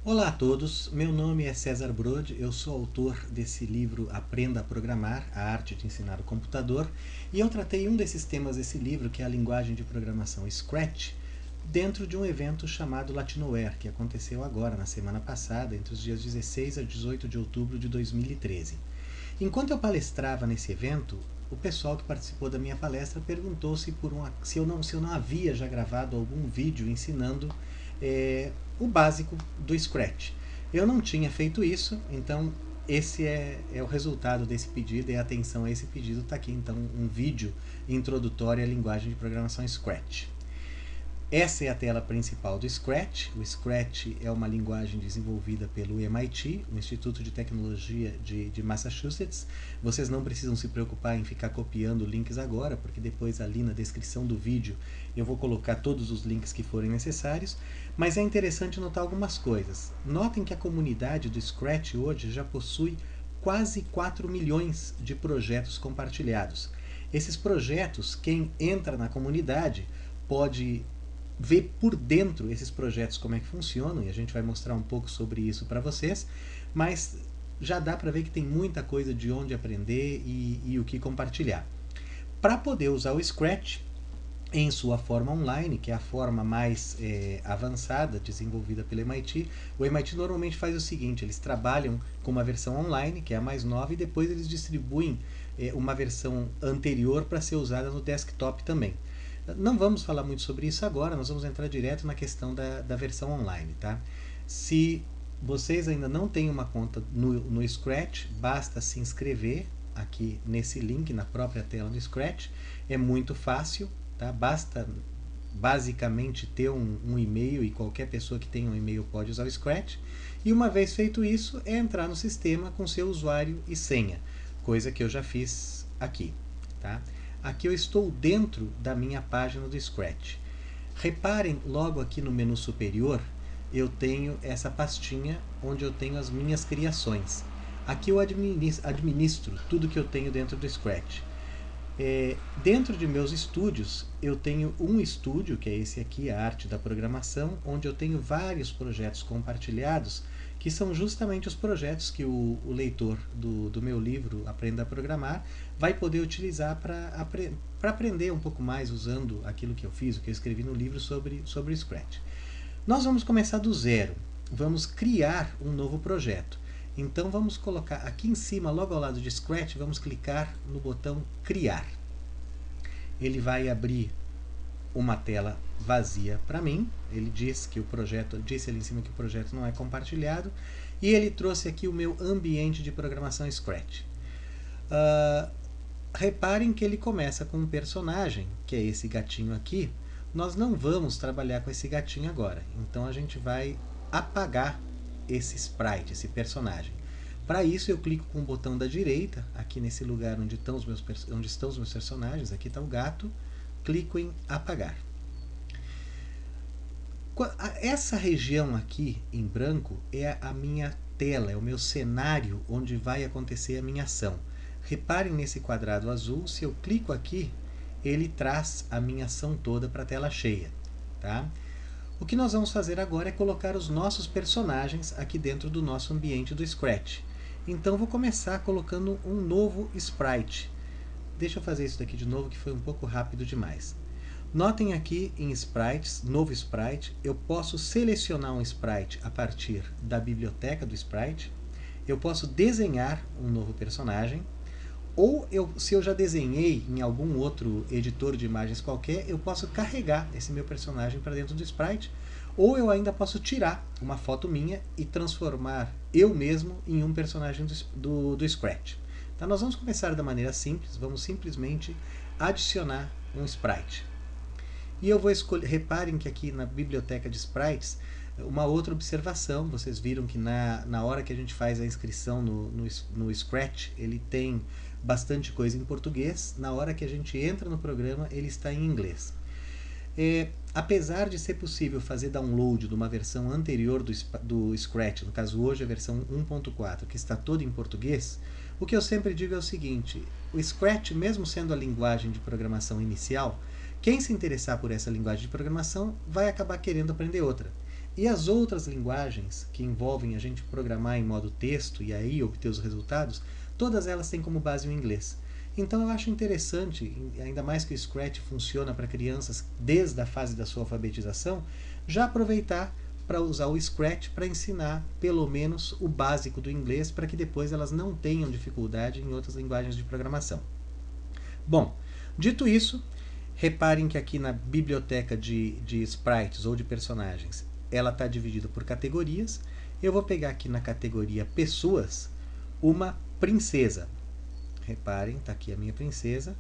Olá a todos, meu nome é César Brode, eu sou autor desse livro Aprenda a Programar, a arte de ensinar o computador, e eu tratei um desses temas desse livro, que é a linguagem de programação Scratch, dentro de um evento chamado Latinoware, que aconteceu agora, na semana passada, entre os dias 16 a 18 de outubro de 2013. Enquanto eu palestrava nesse evento, o pessoal que participou da minha palestra perguntou se eu não havia já gravado algum vídeo ensinando o básico do Scratch. Eu não tinha feito isso, então esse é o resultado desse pedido e a atenção a esse pedido está aqui então um vídeo introdutório à linguagem de programação Scratch. Essa é a tela principal do Scratch. O Scratch é uma linguagem desenvolvida pelo MIT, o Instituto de Tecnologia de Massachusetts. Vocês não precisam se preocupar em ficar copiando links agora, porque depois ali na descrição do vídeo eu vou colocar todos os links que forem necessários. Mas é interessante notar algumas coisas. Notem que a comunidade do Scratch hoje já possui quase 4 milhões de projetos compartilhados. Esses projetos, quem entra na comunidade pode ver por dentro esses projetos como é que funcionam, e a gente vai mostrar um pouco sobre isso para vocês, mas já dá para ver que tem muita coisa de onde aprender e o que compartilhar. Para poder usar o Scratch em sua forma online, que é a forma mais avançada, desenvolvida pelo MIT, o MIT normalmente faz o seguinte: eles trabalham com uma versão online, que é a mais nova, e depois eles distribuem uma versão anterior para ser usada no desktop também. Não vamos falar muito sobre isso agora, nós vamos entrar direto na questão da versão online. Tá? Se vocês ainda não têm uma conta no Scratch, basta se inscrever aqui nesse link, na própria tela do Scratch. É muito fácil, tá? Basta basicamente ter um e-mail, e qualquer pessoa que tenha um e-mail pode usar o Scratch. E uma vez feito isso, é entrar no sistema com seu usuário e senha, coisa que eu já fiz aqui. Tá? Aqui eu estou dentro da minha página do Scratch. Reparem logo aqui no menu superior, eu tenho essa pastinha onde eu tenho as minhas criações. Aqui eu administro tudo que eu tenho dentro do Scratch. Dentro de meus estúdios, eu tenho um estúdio, que é esse aqui, a arte da programação, onde eu tenho vários projetos compartilhados, que são justamente os projetos que o leitor do meu livro Aprenda a Programar vai poder utilizar para aprender um pouco mais usando aquilo que eu fiz, o que eu escrevi no livro sobre o Scratch. Nós vamos começar do zero, vamos criar um novo projeto. Então vamos colocar aqui em cima, logo ao lado de Scratch, vamos clicar no botão Criar. Ele vai abrir uma tela vazia para mim. Ele diz que o projeto, disse ali em cima que o projeto não é compartilhado, e ele trouxe aqui o meu ambiente de programação Scratch. Reparem que ele começa com um personagem, que é esse gatinho aqui. Nós não vamos trabalhar com esse gatinho agora, então a gente vai apagar esse sprite, esse personagem. Para isso eu clico com o botão da direita, aqui nesse lugar onde estão os meus personagens, aqui está o gato, clico em apagar. Essa região aqui em branco é a minha tela, é o meu cenário onde vai acontecer a minha ação. Reparem nesse quadrado azul, se eu clico aqui, ele traz a minha ação toda para a tela cheia. Tá? O que nós vamos fazer agora é colocar os nossos personagens aqui dentro do nosso ambiente do Scratch. Então vou começar colocando um novo sprite. Deixa eu fazer isso daqui de novo, que foi um pouco rápido demais. Notem aqui em Sprites, novo Sprite, eu posso selecionar um Sprite a partir da biblioteca do Sprite, eu posso desenhar um novo personagem, ou se eu já desenhei em algum outro editor de imagens qualquer, eu posso carregar esse meu personagem para dentro do Sprite, ou eu ainda posso tirar uma foto minha e transformar eu mesmo em um personagem do Scratch. Então nós vamos começar da maneira simples, vamos simplesmente adicionar um Sprite. E eu vou escolher, reparem que aqui na biblioteca de sprites, uma outra observação, vocês viram que na hora que a gente faz a inscrição no Scratch, ele tem bastante coisa em português, na hora que a gente entra no programa, ele está em inglês. Apesar de ser possível fazer download de uma versão anterior do Scratch, no caso hoje a versão 1.4, que está toda em português, o que eu sempre digo é o seguinte: o Scratch, mesmo sendo a linguagem de programação inicial, quem se interessar por essa linguagem de programação vai acabar querendo aprender outra. E as outras linguagens que envolvem a gente programar em modo texto e aí obter os resultados, todas elas têm como base o inglês. Então eu acho interessante, ainda mais que o Scratch funciona para crianças desde a fase da sua alfabetização, já aproveitar para usar o Scratch para ensinar pelo menos o básico do inglês, para que depois elas não tenham dificuldade em outras linguagens de programação. Bom, dito isso, reparem que aqui na biblioteca de sprites ou de personagens, ela está dividida por categorias. Eu vou pegar aqui na categoria pessoas uma princesa. Reparem, está aqui a minha princesa.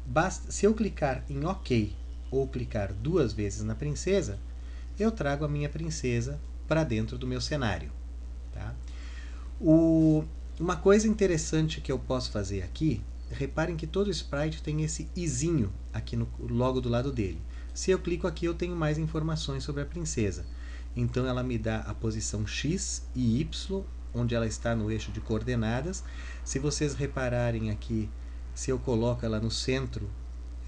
Basta, se eu clicar em OK ou clicar 2 vezes na princesa, eu trago a minha princesa para dentro do meu cenário. Tá? Uma coisa interessante que eu posso fazer aqui, reparem que todo sprite tem esse izinho aqui logo do lado dele. Se eu clico aqui, eu tenho mais informações sobre a princesa. Então ela me dá a posição X e Y, onde ela está no eixo de coordenadas. Se vocês repararem aqui, se eu coloco ela no centro,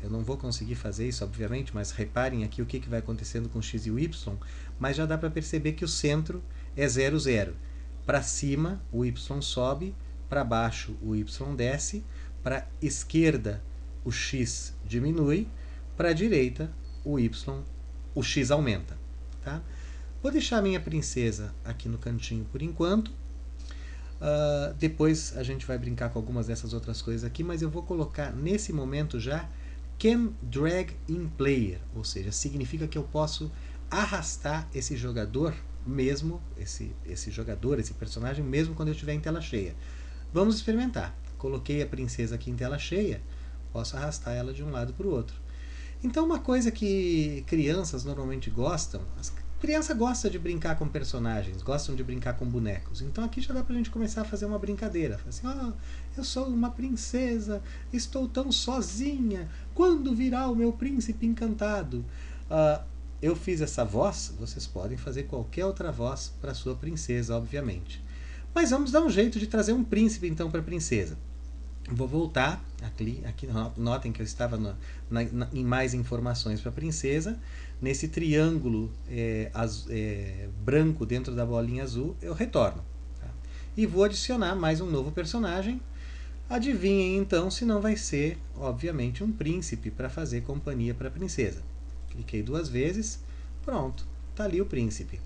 eu não vou conseguir fazer isso, obviamente, mas reparem aqui o que vai acontecendo com X e o Y, mas já dá para perceber que o centro é 0, 0. Para cima, o Y sobe, para baixo, o Y desce, para a esquerda, o X diminui, para a direita, o X aumenta. Tá? Vou deixar a minha princesa aqui no cantinho por enquanto. Depois a gente vai brincar com algumas dessas outras coisas aqui, mas eu vou colocar nesse momento já Can Drag in Player, ou seja, significa que eu posso arrastar esse jogador mesmo, esse personagem, mesmo quando eu estiver em tela cheia. Vamos experimentar. Coloquei a princesa aqui em tela cheia, posso arrastar ela de um lado para o outro. Então uma coisa que crianças normalmente gostam, criança gosta de brincar com personagens, gostam de brincar com bonecos. Então aqui já dá pra gente começar a fazer uma brincadeira. Assim, eu sou uma princesa, estou tão sozinha, quando virá o meu príncipe encantado? Eu fiz essa voz, vocês podem fazer qualquer outra voz para sua princesa, obviamente. Mas vamos dar um jeito de trazer um príncipe então para a princesa. Vou voltar, aqui notem que eu estava em mais informações para a princesa. Nesse triângulo branco dentro da bolinha azul, eu retorno. Tá? E vou adicionar mais um novo personagem. Adivinhem então se não vai ser, obviamente, um príncipe para fazer companhia para a princesa. Cliquei 2 vezes, pronto, está ali o príncipe.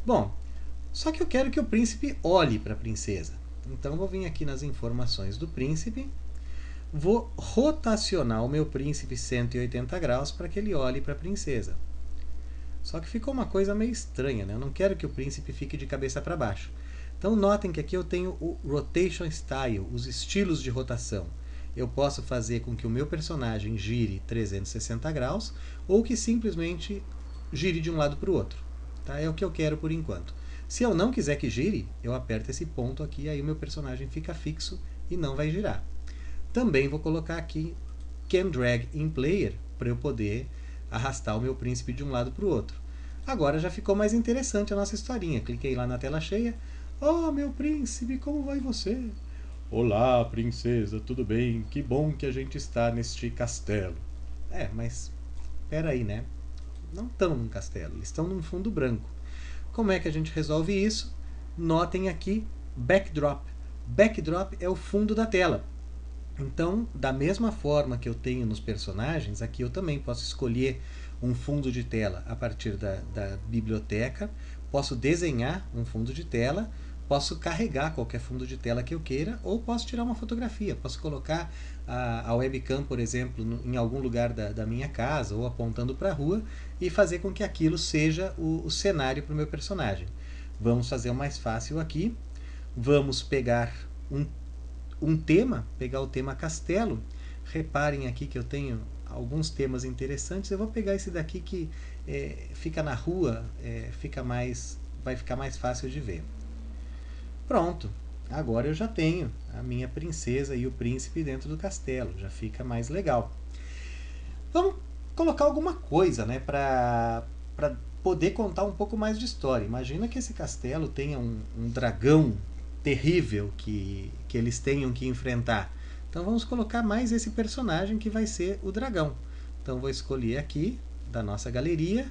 Bom, só que eu quero que o príncipe olhe para a princesa. Então vou vir aqui nas informações do príncipe, vou rotacionar o meu príncipe 180 graus para que ele olhe para a princesa. Só que ficou uma coisa meio estranha, né? Eu não quero que o príncipe fique de cabeça para baixo. Então notem que aqui eu tenho o Rotation Style, os estilos de rotação. Eu posso fazer com que o meu personagem gire 360 graus ou que simplesmente gire de um lado para o outro. Tá? É o que eu quero por enquanto. Se eu não quiser que gire, eu aperto esse ponto aqui, aí o meu personagem fica fixo e não vai girar. Também vou colocar aqui Can Drag in Player, para eu poder arrastar o meu príncipe de um lado para o outro. Agora já ficou mais interessante a nossa historinha. Cliquei lá na tela cheia. Oh, meu príncipe, como vai você? Olá, princesa, tudo bem? Que bom que a gente está neste castelo. Mas espera aí, né? Não estão num castelo, eles estão num fundo branco. Como é que a gente resolve isso? Notem aqui, Backdrop. Backdrop é o fundo da tela. Então, da mesma forma que eu tenho nos personagens, aqui eu também posso escolher um fundo de tela a partir da biblioteca, posso desenhar um fundo de tela, posso carregar qualquer fundo de tela que eu queira, ou posso tirar uma fotografia, posso colocar a webcam, por exemplo, em algum lugar da minha casa, ou apontando para a rua, e fazer com que aquilo seja o cenário para o meu personagem. Vamos fazer o mais fácil aqui, vamos pegar um tema, pegar o tema castelo. Reparem aqui que eu tenho alguns temas interessantes. Eu vou pegar esse daqui que fica na rua, vai ficar mais fácil de ver. Pronto, agora eu já tenho a minha princesa e o príncipe dentro do castelo, já fica mais legal. Vamos colocar alguma coisa, né, para poder contar um pouco mais de história. Imagina que esse castelo tenha um dragão terrível que eles tenham que enfrentar. Então vamos colocar mais esse personagem que vai ser o dragão. Então vou escolher aqui da nossa galeria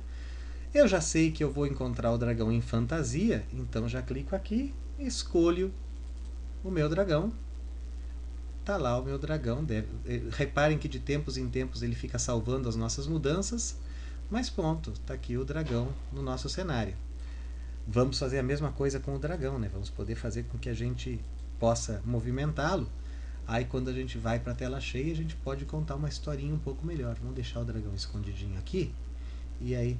Eu já sei que eu vou encontrar o dragão em fantasia, então já clico aqui, escolho o meu dragão. Tá lá o meu dragão. Reparem que de tempos em tempos ele fica salvando as nossas mudanças, mas pronto, tá aqui o dragão no nosso cenário. Vamos fazer a mesma coisa com o dragão, né? Vamos poder fazer com que a gente possa movimentá-lo. Aí quando a gente vai para a tela cheia, a gente pode contar uma historinha um pouco melhor. Vamos deixar o dragão escondidinho aqui. E aí,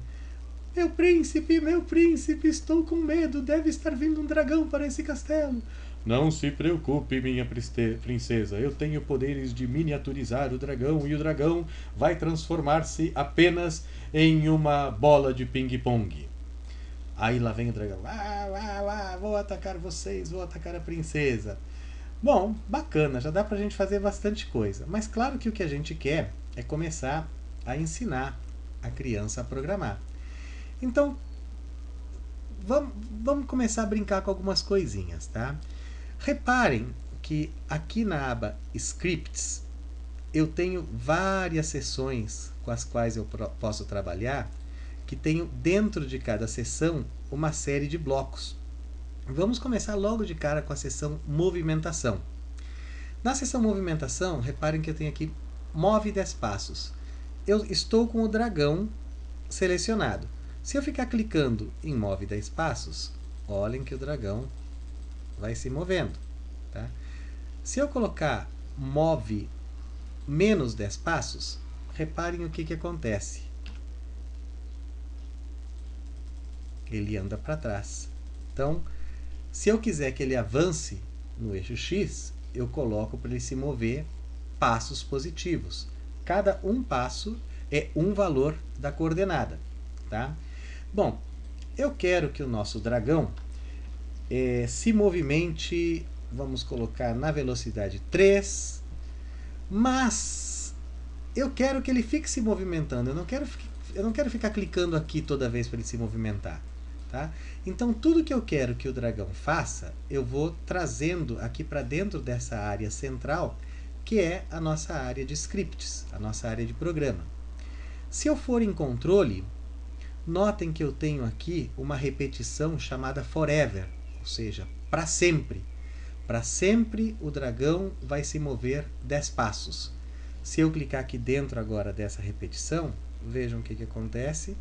meu príncipe, estou com medo. Deve estar vindo um dragão para esse castelo. Não se preocupe, minha princesa. Eu tenho poderes de miniaturizar o dragão e o dragão vai transformar-se apenas em uma bola de ping-pong. Aí lá vem o dragão. Vou atacar vocês, vou atacar a princesa. Bom, bacana, já dá pra gente fazer bastante coisa. Mas claro que o que a gente quer é começar a ensinar a criança a programar. Então, vamos começar a brincar com algumas coisinhas, tá? Reparem que aqui na aba Scripts eu tenho várias seções com as quais eu posso trabalhar, que tenho dentro de cada seção uma série de blocos. Vamos começar logo de cara com a seção Movimentação. Na seção Movimentação, reparem que eu tenho aqui Move 10 passos. Eu estou com o dragão selecionado. Se eu ficar clicando em Move 10 passos, olhem que o dragão vai se movendo. Tá? Se eu colocar Move menos 10 passos, reparem o que acontece. Ele anda para trás. Então, se eu quiser que ele avance no eixo X, eu coloco para ele se mover passos positivos. Cada um passo é um valor da coordenada. Tá? Bom, eu quero que o nosso dragão se movimente, vamos colocar na velocidade 3, mas eu quero que ele fique se movimentando, eu não quero ficar clicando aqui toda vez para ele se movimentar. Tá? Então, tudo que eu quero que o dragão faça, eu vou trazendo aqui para dentro dessa área central, que é a nossa área de scripts, a nossa área de programa. Se eu for em controle, notem que eu tenho aqui uma repetição chamada forever, ou seja, para sempre. Para sempre o dragão vai se mover 10 passos. Se eu clicar aqui dentro agora dessa repetição, vejam o que acontece.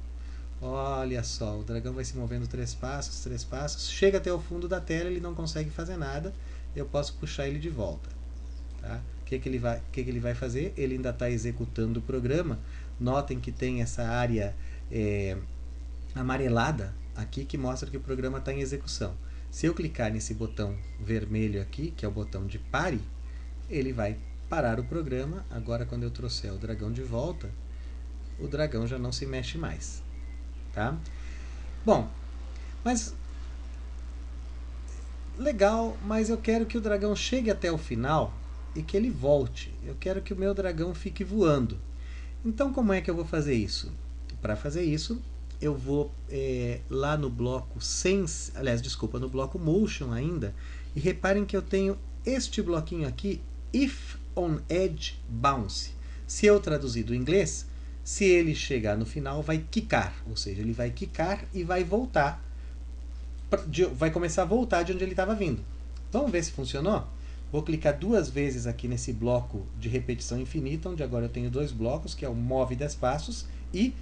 Olha só, o dragão vai se movendo 3 passos, chega até o fundo da tela, ele não consegue fazer nada, eu posso puxar ele de volta. Tá? O que ele vai fazer? Ele ainda está executando o programa. Notem que tem essa área amarelada aqui que mostra que o programa está em execução. Se eu clicar nesse botão vermelho aqui, que é o botão de pare, ele vai parar o programa. Agora, quando eu trouxer o dragão de volta, o dragão já não se mexe mais. Tá? Bom, mas legal, mas eu quero que o dragão chegue até o final e que ele volte. Eu quero que o meu dragão fique voando. Então, como é que eu vou fazer isso? Para fazer isso, eu vou lá no bloco Sense, no bloco Motion ainda, e reparem que eu tenho este bloquinho aqui, If on Edge Bounce. Se eu traduzir do inglês, se ele chegar no final, vai quicar, ou seja, ele vai quicar e vai voltar, vai começar a voltar de onde ele estava vindo. Vamos ver se funcionou? Vou clicar 2 vezes aqui nesse bloco de repetição infinita, onde agora eu tenho 2 blocos, que é o Move 10 passos e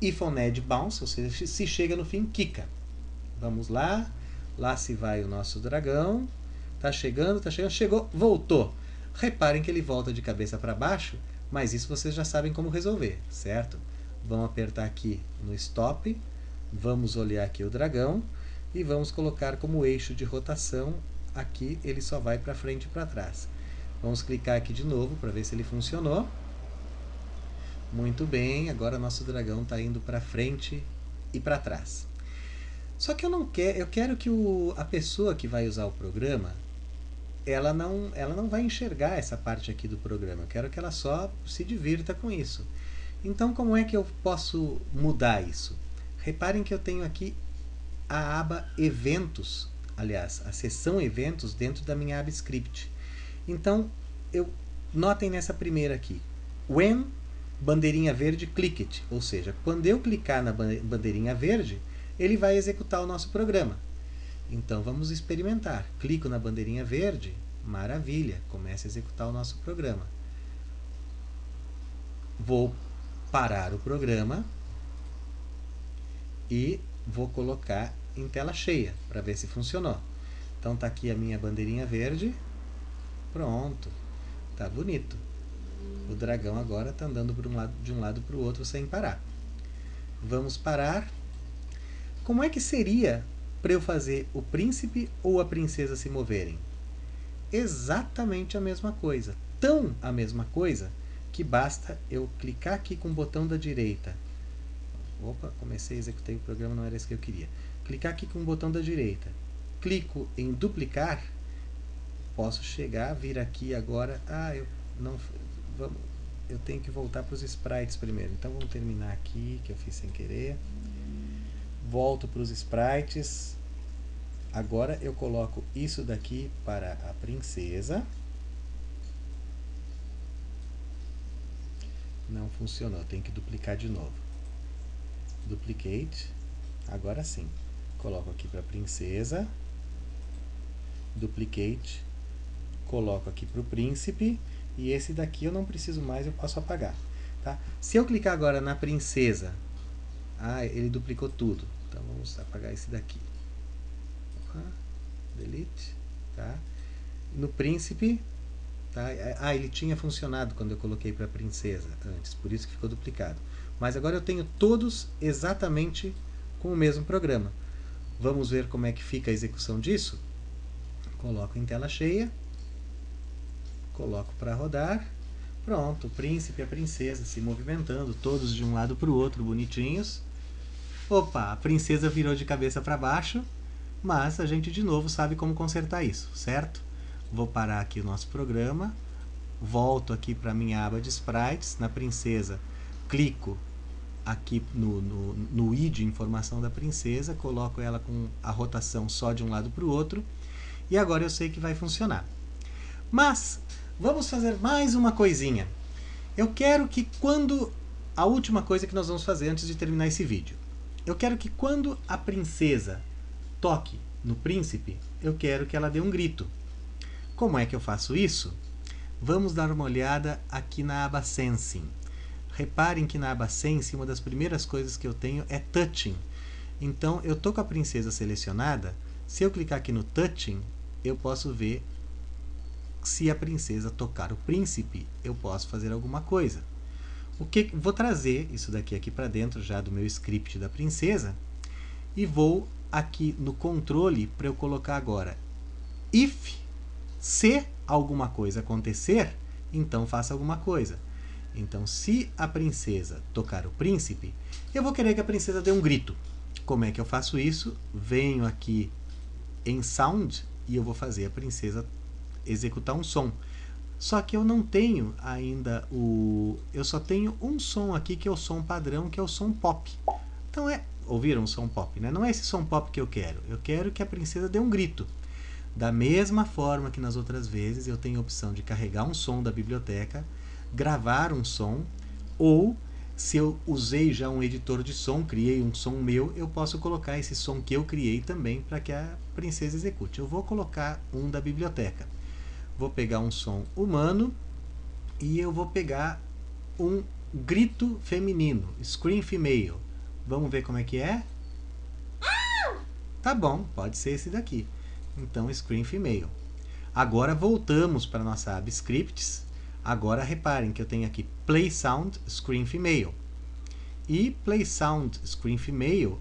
If on Edge Bounce, ou seja, se chega no fim, quica. Vamos lá, lá se vai o nosso dragão, tá chegando, chegou, voltou. Reparem que ele volta de cabeça para baixo, mas isso vocês já sabem como resolver, certo? Vamos apertar aqui no Stop, vamos olhar aqui o dragão e vamos colocar como eixo de rotação, aqui ele só vai para frente e para trás. Vamos clicar aqui de novo para ver se ele funcionou. Muito bem, agora nosso dragão está indo para frente e para trás. Só que eu quero que a pessoa que vai usar o programa, ela não vai enxergar essa parte aqui do programa. Eu quero que ela só se divirta com isso. Então, como é que eu posso mudar isso? Reparem que eu tenho aqui a aba Eventos, aliás, a seção Eventos dentro da minha aba Script. Então, notem nessa primeira aqui, When bandeirinha verde, click it. Ou seja, quando eu clicar na bandeirinha verde, ele vai executar o nosso programa. Então vamos experimentar. Clico na bandeirinha verde, maravilha, começa a executar o nosso programa. Vou parar o programa e vou colocar em tela cheia para ver se funcionou. Então está aqui a minha bandeirinha verde. Pronto, tá bonito. O dragão agora está andando de um lado para o outro sem parar. Vamos parar. Como é que seria para eu fazer o príncipe ou a princesa se moverem? Exatamente a mesma coisa. Tão a mesma coisa que basta eu clicar aqui com o botão da direita. Opa, comecei a executar o programa, não era isso que eu queria. Clicar aqui com o botão da direita. Clico em duplicar. Posso chegar, vir aqui agora. Eu tenho que voltar para os sprites primeiro. Então vamos terminar aqui, que eu fiz sem querer. Volto para os sprites. Agora eu coloco isso daqui para a princesa. Não funcionou, tem que duplicar de novo. Duplicate. Agora sim. Coloco aqui para a princesa. Duplicate. Coloco aqui para o príncipe. E esse daqui eu não preciso mais, eu posso apagar. Tá? Se eu clicar agora na princesa, ele duplicou tudo. Então vamos apagar esse daqui. Delete. Tá? No príncipe, tá? Ele tinha funcionado quando eu coloquei para a princesa antes, por isso que ficou duplicado. Mas agora eu tenho todos exatamente com o mesmo programa. Vamos ver como é que fica a execução disso? Coloco em tela cheia. Coloco para rodar. Pronto, o príncipe e a princesa se movimentando, todos de um lado para o outro, bonitinhos. Opa, a princesa virou de cabeça para baixo, mas a gente de novo sabe como consertar isso, certo? Vou parar aqui o nosso programa, volto aqui para a minha aba de sprites, na princesa, clico aqui no i de informação da princesa, coloco ela com a rotação só de um lado para o outro, e agora eu sei que vai funcionar. Mas vamos fazer mais uma coisinha. Eu quero que a última coisa que nós vamos fazer antes de terminar esse vídeo. Eu quero que quando a princesa toque no príncipe, eu quero que ela dê um grito. Como é que eu faço isso? Vamos dar uma olhada aqui na aba Sensing. Reparem que na aba Sensing, uma das primeiras coisas que eu tenho é Touching. Então, eu estou com a princesa selecionada. Se eu clicar aqui no Touching, eu posso ver se a princesa tocar o príncipe, eu posso fazer alguma coisa. Vou trazer isso daqui para dentro já do meu script da princesa e vou aqui no controle para eu colocar agora if, se alguma coisa acontecer, então faça alguma coisa. Então, se a princesa tocar o príncipe, eu vou querer que a princesa dê um grito. Como é que eu faço isso? Venho aqui em Sound e eu vou fazer a princesa executar um som. Só que eu não tenho ainda eu só tenho um som aqui, que é o som padrão, que é o som pop. Então ouviram o som pop, né? Não é esse som pop que eu quero. Eu quero que a princesa dê um grito. Da mesma forma que nas outras vezes, eu tenho a opção de carregar um som da biblioteca, gravar um som, ou se eu usei já um editor de som, criei um som meu, eu posso colocar esse som que eu criei também para que a princesa execute. Eu vou colocar um da biblioteca. Vou pegar um som humano e eu vou pegar um grito feminino, scream female. Vamos ver como é que é? Tá bom, pode ser esse daqui. Então, scream female. Agora voltamos para a nossa aba Scripts. Agora reparem que eu tenho aqui Play Sound Scream Female. E Play Sound Scream Female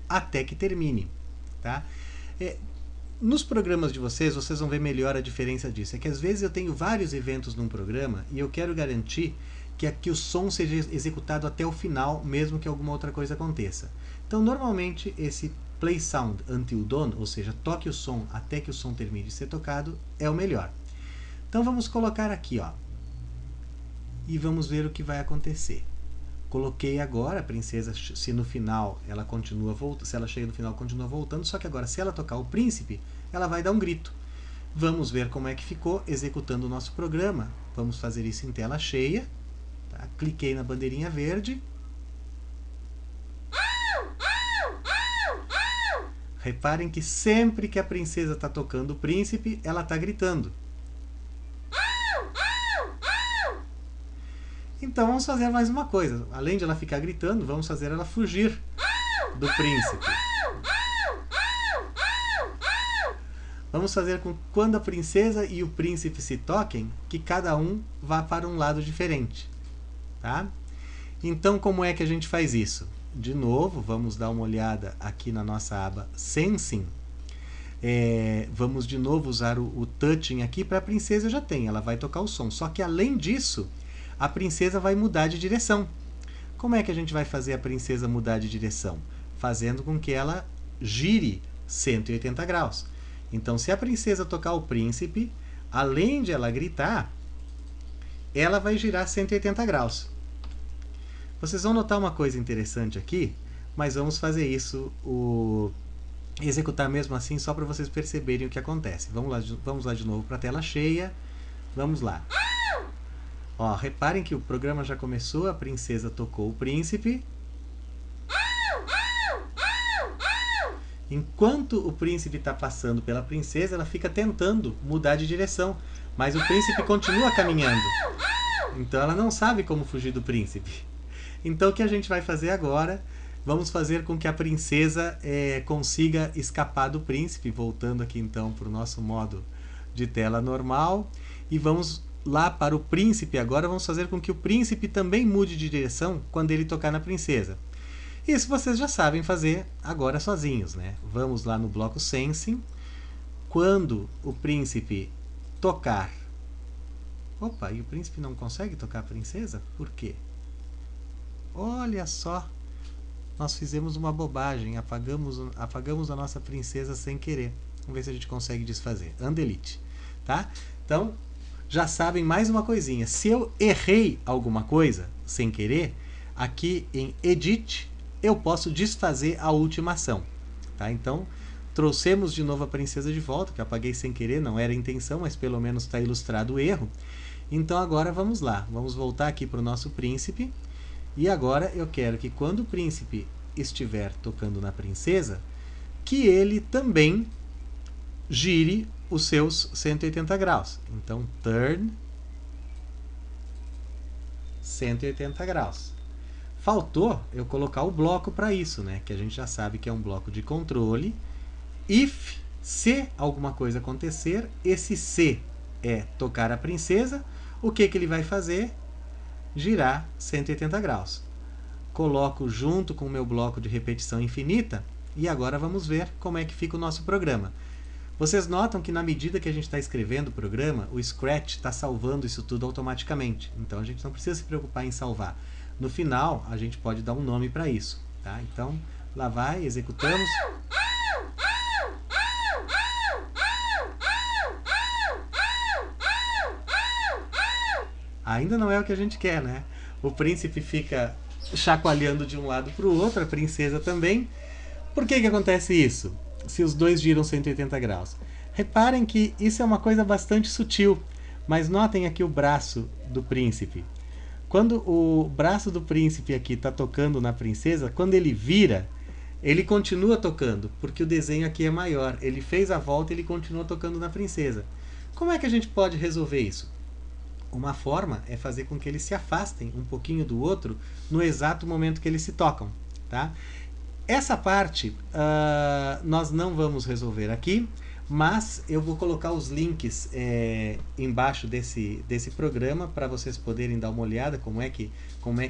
até que termine. Tá? Nos programas de vocês vão ver melhor a diferença disso. É que às vezes eu tenho vários eventos num programa e eu quero garantir que aqui o som seja executado até o final, mesmo que alguma outra coisa aconteça. Então, normalmente, esse Play Sound Until Done, ou seja, toque o som até que o som termine de ser tocado, é o melhor. Então, vamos colocar aqui, ó, e vamos ver o que vai acontecer. Coloquei agora a princesa, se no final ela continua voltando, se ela chega no final continua voltando, só que agora se ela tocar o príncipe, ela vai dar um grito. Vamos ver como é que ficou executando o nosso programa. Vamos fazer isso em tela cheia, Tá? Cliquei na bandeirinha verde. Reparem que sempre que a princesa está tocando o príncipe, ela está gritando. Então vamos fazer mais uma coisa. Além de ela ficar gritando, vamos fazer ela fugir do príncipe. Vamos fazer com que quando a princesa e o príncipe se toquem, que cada um vá para um lado diferente. Tá? Então como é que a gente faz isso? De novo, vamos dar uma olhada aqui na nossa aba Sensing. Vamos de novo usar o Touching aqui. Para a princesa já tem, ela vai tocar o som. Só que além disso, a princesa vai mudar de direção. Como é que a gente vai fazer a princesa mudar de direção? Fazendo com que ela gire 180 graus. Então, se a princesa tocar o príncipe, além de ela gritar, ela vai girar 180 graus. Vocês vão notar uma coisa interessante aqui, mas vamos fazer isso, executar mesmo assim, só para vocês perceberem o que acontece. Vamos lá de novo para a tela cheia. Vamos lá. Ó, reparem que o programa já começou, a princesa tocou o príncipe. Enquanto o príncipe está passando pela princesa, ela fica tentando mudar de direção, mas o príncipe continua caminhando. Então ela não sabe como fugir do príncipe. Então o que a gente vai fazer agora? Vamos fazer com que a princesa consiga escapar do príncipe, voltando aqui então para o nosso modo de tela normal. E vamos lá para o príncipe agora, vamos fazer com que o príncipe também mude de direção quando ele tocar na princesa. Isso vocês já sabem fazer agora sozinhos, né? Vamos lá no bloco Sensing. Quando o príncipe tocar... Opa, e o príncipe não consegue tocar a princesa? Por quê? Olha só, nós fizemos uma bobagem, apagamos a nossa princesa sem querer. Vamos ver se a gente consegue desfazer. Undelete, tá? Então, já sabem mais uma coisinha. Se eu errei alguma coisa sem querer, aqui em Edit, eu posso desfazer a última ação. Tá? Então, trouxemos de novo a princesa de volta, que eu apaguei sem querer, não era a intenção, mas pelo menos está ilustrado o erro. Então agora vamos lá, vamos voltar aqui para o nosso príncipe. E agora eu quero que quando o príncipe estiver tocando na princesa, que ele também gire os seus 180 graus. Então, turn 180 graus. Faltou eu colocar o bloco para isso, né? Que a gente já sabe que é um bloco de controle. If, se alguma coisa acontecer, esse se é tocar a princesa, o que ele vai fazer? Girar 180 graus. Coloco junto com o meu bloco de repetição infinita e agora vamos ver como é que fica o nosso programa. Vocês notam que na medida que a gente está escrevendo o programa, o Scratch está salvando isso tudo automaticamente. Então a gente não precisa se preocupar em salvar. No final, a gente pode dar um nome para isso. Tá? Então, lá vai, executamos. Ainda não é o que a gente quer, né? O príncipe fica chacoalhando de um lado para o outro, a princesa também. Por que acontece isso? Se os dois giram 180 graus. Reparem que isso é uma coisa bastante sutil, mas notem aqui o braço do príncipe. Quando o braço do príncipe aqui está tocando na princesa, quando ele vira, ele continua tocando, porque o desenho aqui é maior. Ele fez a volta e ele continua tocando na princesa. Como é que a gente pode resolver isso? Uma forma é fazer com que eles se afastem um pouquinho do outro no exato momento que eles se tocam. Tá? Essa parte nós não vamos resolver aqui, mas eu vou colocar os links embaixo desse programa para vocês poderem dar uma olhada como é que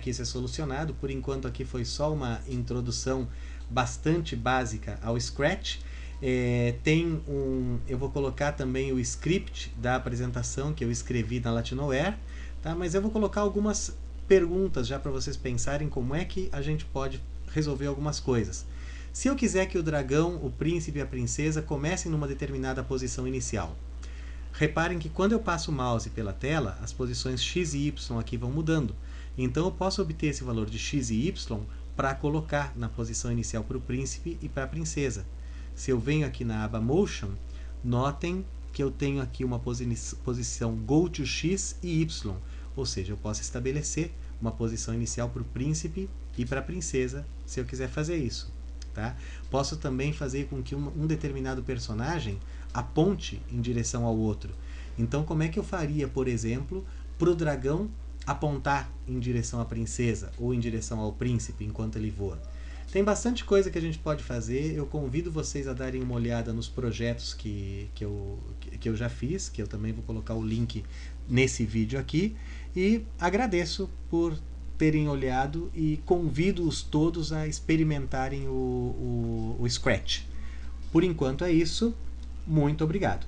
isso é solucionado. Por enquanto aqui foi só uma introdução bastante básica ao Scratch. Eu vou colocar também o script da apresentação que eu escrevi na Latinoware, tá? Mas eu vou colocar algumas perguntas já para vocês pensarem como é que a gente pode resolver algumas coisas. Se eu quiser que o dragão, o príncipe e a princesa comecem numa determinada posição inicial, reparem que quando eu passo o mouse pela tela, as posições X e Y aqui vão mudando. Então eu posso obter esse valor de X e Y para colocar na posição inicial para o príncipe e para a princesa. Se eu venho aqui na aba Motion, notem que eu tenho aqui uma posição Go to X e Y, ou seja, eu posso estabelecer uma posição inicial para o príncipe e para a princesa, se eu quiser fazer isso. Tá? Posso também fazer com que um determinado personagem aponte em direção ao outro. Então, como é que eu faria, por exemplo, para o dragão apontar em direção à princesa ou em direção ao príncipe enquanto ele voa? Tem bastante coisa que a gente pode fazer. Eu convido vocês a darem uma olhada nos projetos que eu já fiz, que eu também vou colocar o link nesse vídeo aqui. E agradeço por terem olhado e convido-os todos a experimentarem o Scratch. Por enquanto é isso. Muito obrigado.